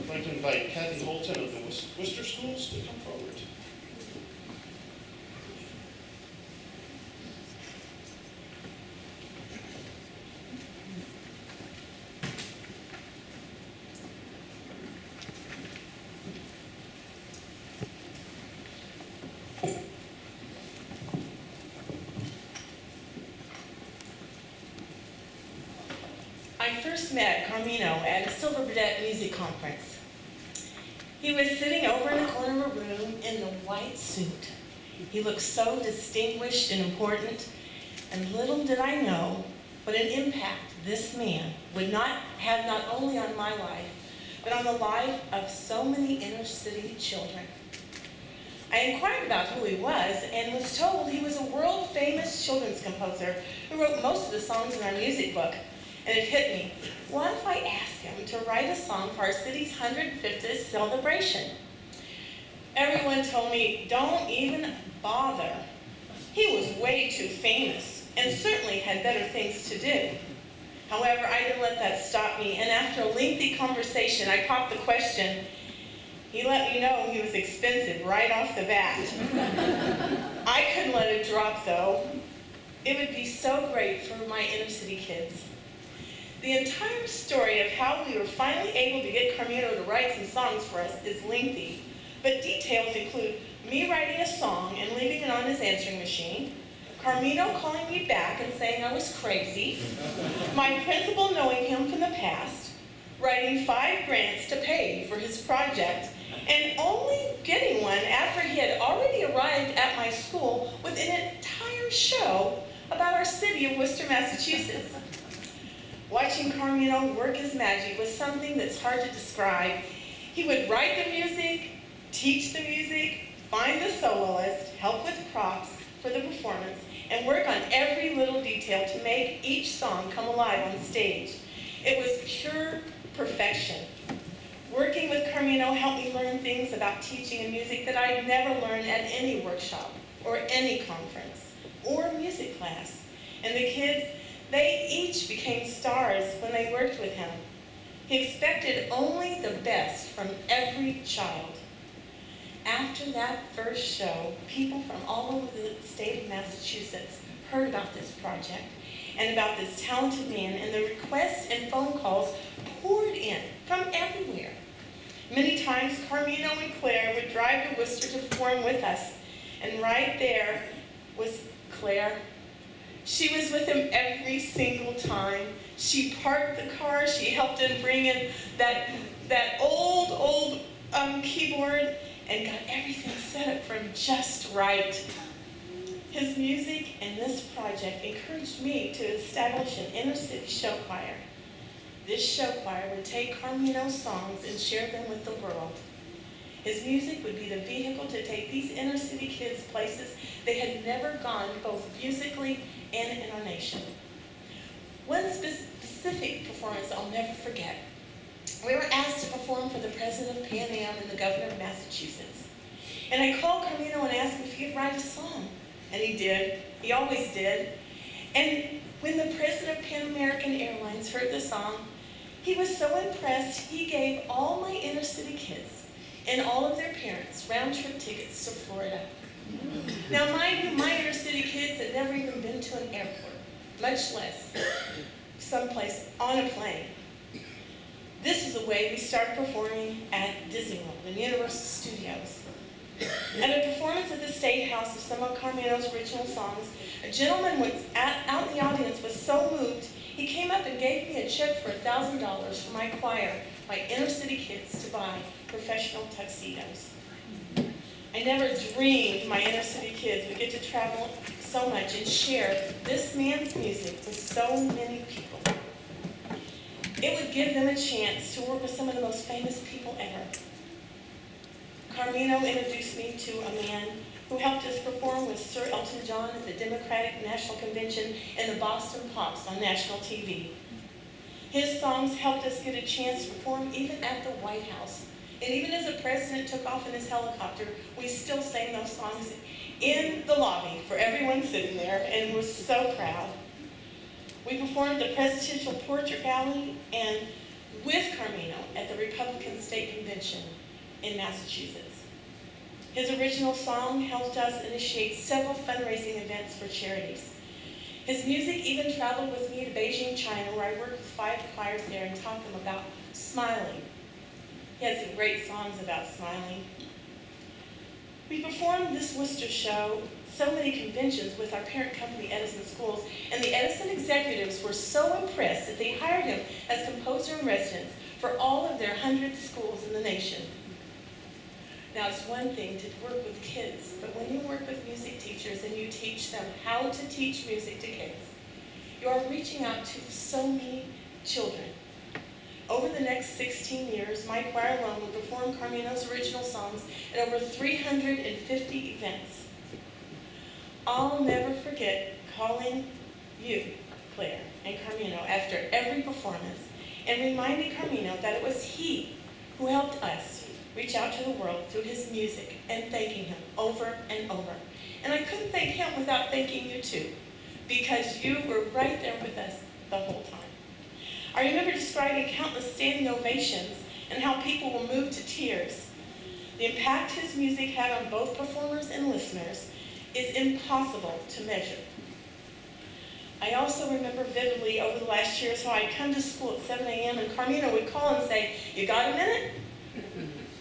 I'd like to invite Kathy Holton of the Worcester Schools to come forward. I first met Carmino at a Silver Burdette music conference. He was sitting over in a corner of a room in the white suit. He looked so distinguished and important, and little did I know what an impact this man would not have not only on my life, but on the life of so many inner city children. I inquired about who he was and was told he was a world-famous children's composer who wrote most of the songs in our music book. And it hit me, what if I asked him to write a song for our city's 150th celebration? Everyone told me, don't even bother. He was way too famous and certainly had better things to do. However, I didn't let that stop me, and after a lengthy conversation, I popped the question. He let me know he was expensive right off the bat. I couldn't let it drop, though. It would be so great for my inner city kids. The entire story of how we were finally able to get Carmino to write some songs for us is lengthy, but details include me writing a song and leaving it on his answering machine, Carmino calling me back and saying I was crazy, my principal knowing him from the past, writing 5 grants to pay for his project, and only getting one after he had already arrived at my school with an entire show about our city of Worcester, Massachusetts. Watching Carmino work his magic was something that's hard to describe. He would write the music, teach the music, find the soloist, help with props for the performance, and work on every little detail to make each song come alive on stage. It was pure perfection. Working with Carmino helped me learn things about teaching and music that I'd never learned at any workshop or any conference or music class. And the kids, they each became stars when they worked with him. He expected only the best from every child. After that first show, people from all over the state of Massachusetts heard about this project and about this talented man, and the requests and phone calls poured in from everywhere. Many times, Carmino and Claire would drive to Worcester to perform with us, and right there was Claire. She was with him every single time. She parked the car. She helped him bring in that old keyboard and got everything set up for him just right. His music and this project encouraged me to establish an inner city show choir. This show choir would take Carmino's songs and share them with the world. His music would be the vehicle to take these inner city kids places they had never gone, both musically and in our nation. One specific performance I'll never forget. We were asked to perform for the president of Pan Am and the governor of Massachusetts. And I called Carmino and asked him if he'd write a song. And he did. He always did. And when the president of Pan American Airlines heard the song, he was so impressed, he gave all my inner city kids and all of their parents round-trip tickets to Florida. Now, mind you, my inner city kids had never even been to an airport, much less someplace on a plane. This is the way we started performing at Disney World and Universal Studios. At a performance at the State House of some of Carmino's original songs, a gentleman out in the audience was so moved, he came up and gave me a check for $1,000 for my choir, my inner city kids, to buy professional tuxedos. I never dreamed my inner city kids would get to travel so much and share this man's music with so many people. It would give them a chance to work with some of the most famous people ever. Carmino introduced me to a man who helped us perform with Sir Elton John at the Democratic National Convention and the Boston Pops on national TV. His songs helped us get a chance to perform even at the White House. And even as the president took off in his helicopter, we still sang those songs in the lobby for everyone sitting there, and we're so proud. We performed the Presidential Portrait Gallery and with Carmino at the Republican State Convention in Massachusetts. His original song helped us initiate several fundraising events for charities. His music even traveled with me to Beijing, China, where I worked with 5 choirs there and taught them about smiling. He has some great songs about smiling. We performed this Worcester show so many conventions with our parent company, Edison Schools, and the Edison executives were so impressed that they hired him as composer in residence for all of their 100 schools in the nation. Now, it's one thing to work with kids, but when you work with music teachers and you teach them how to teach music to kids, you are reaching out to so many children. Over the next 16 years, my choir alone will perform Carmino's original songs at over 350 events. I'll never forget calling you, Claire, and Carmino after every performance and reminding Carmino that it was he who helped us reach out to the world through his music, and thanking him over and over. And I couldn't thank him without thanking you too, because you were right there with us the whole time. I remember describing countless standing ovations and how people were moved to tears. The impact his music had on both performers and listeners is impossible to measure. I also remember vividly over the last years how I'd come to school at 7 a.m. and Carmino would call and say, "You got a minute?"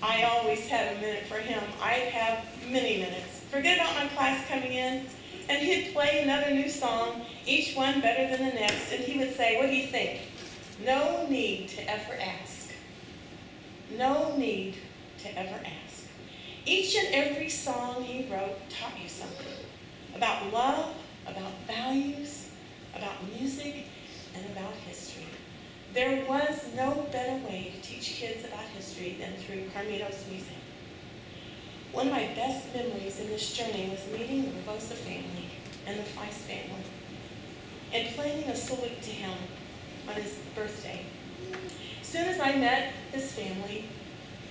I always had a minute for him. I'd have many minutes. Forget about my class coming in, and he'd play another new song, each one better than the next, and he would say, "What do you think?" No need to ever ask. No need to ever ask. Each and every song he wrote taught you something about love, about values, about music, and about history. There was no better way to teach kids about history than through Carmino's music. One of my best memories in this journey was meeting the Rebosa family and the Feist family and planning a salute to him on his birthday. As soon as I met his family,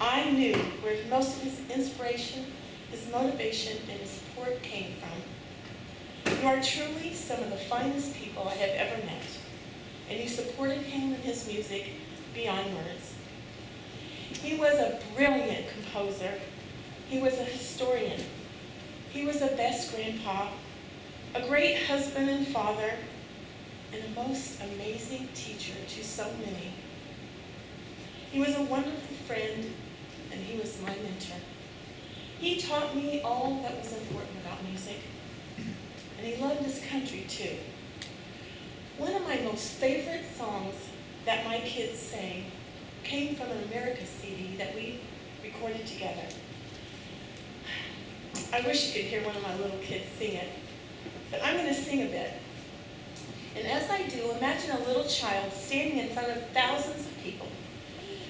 I knew where most of his inspiration, his motivation, and his support came from. You are truly some of the finest people I have ever met, and you supported him and his music beyond words. He was a brilliant composer. He was a historian. He was a best grandpa, a great husband and father, and a most amazing teacher to so many. He was a wonderful friend, and he was my mentor. He taught me all that was important about music, and he loved his country too. One of my most favorite songs that my kids sang came from an America CD that we recorded together. I wish you could hear one of my little kids sing it, but I'm going to sing a bit. And as I do, imagine a little child standing in front of thousands of people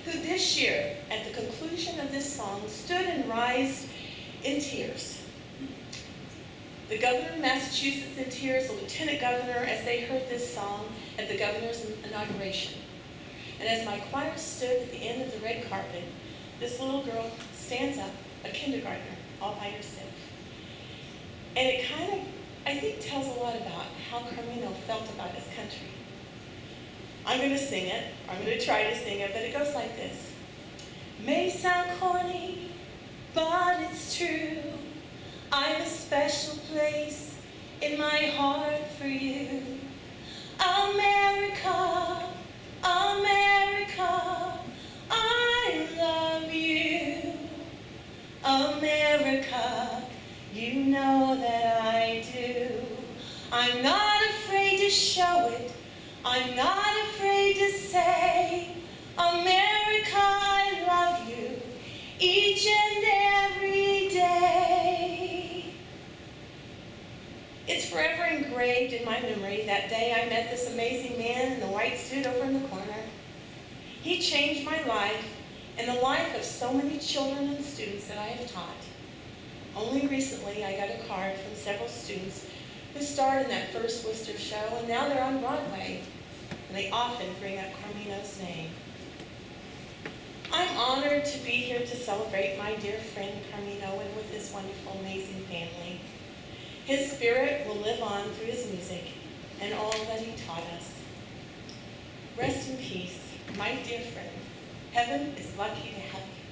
who this year, at the conclusion of this song, stood and writhed in tears. The governor of Massachusetts in tears, the lieutenant governor, as they heard this song at the governor's inauguration. And as my choir stood at the end of the red carpet, this little girl stands up, a kindergartner, all by herself. And it kind of, I think, tells a lot about how Carmino felt about his country. I'm going to sing it. I'm going to try to sing it, but it goes like this. May sound corny, but it's true. I've a special place in my heart for you. America, America, I love you. America, you know that I do. I'm not afraid to show it. I'm not afraid to say, America, I love you each and every day. It's forever engraved in my memory that day I met this amazing man in the white suit over in the corner. He changed my life and the life of so many children and students that I have taught. Only recently I got a card from several students who starred in that first Worcester show, and now they're on Broadway, and they often bring up Carmino's name. I'm honored to be here to celebrate my dear friend Carmino and with his wonderful, amazing family. His spirit will live on through his music and all that he taught us. Rest in peace, My dear friend, heaven is lucky to have you.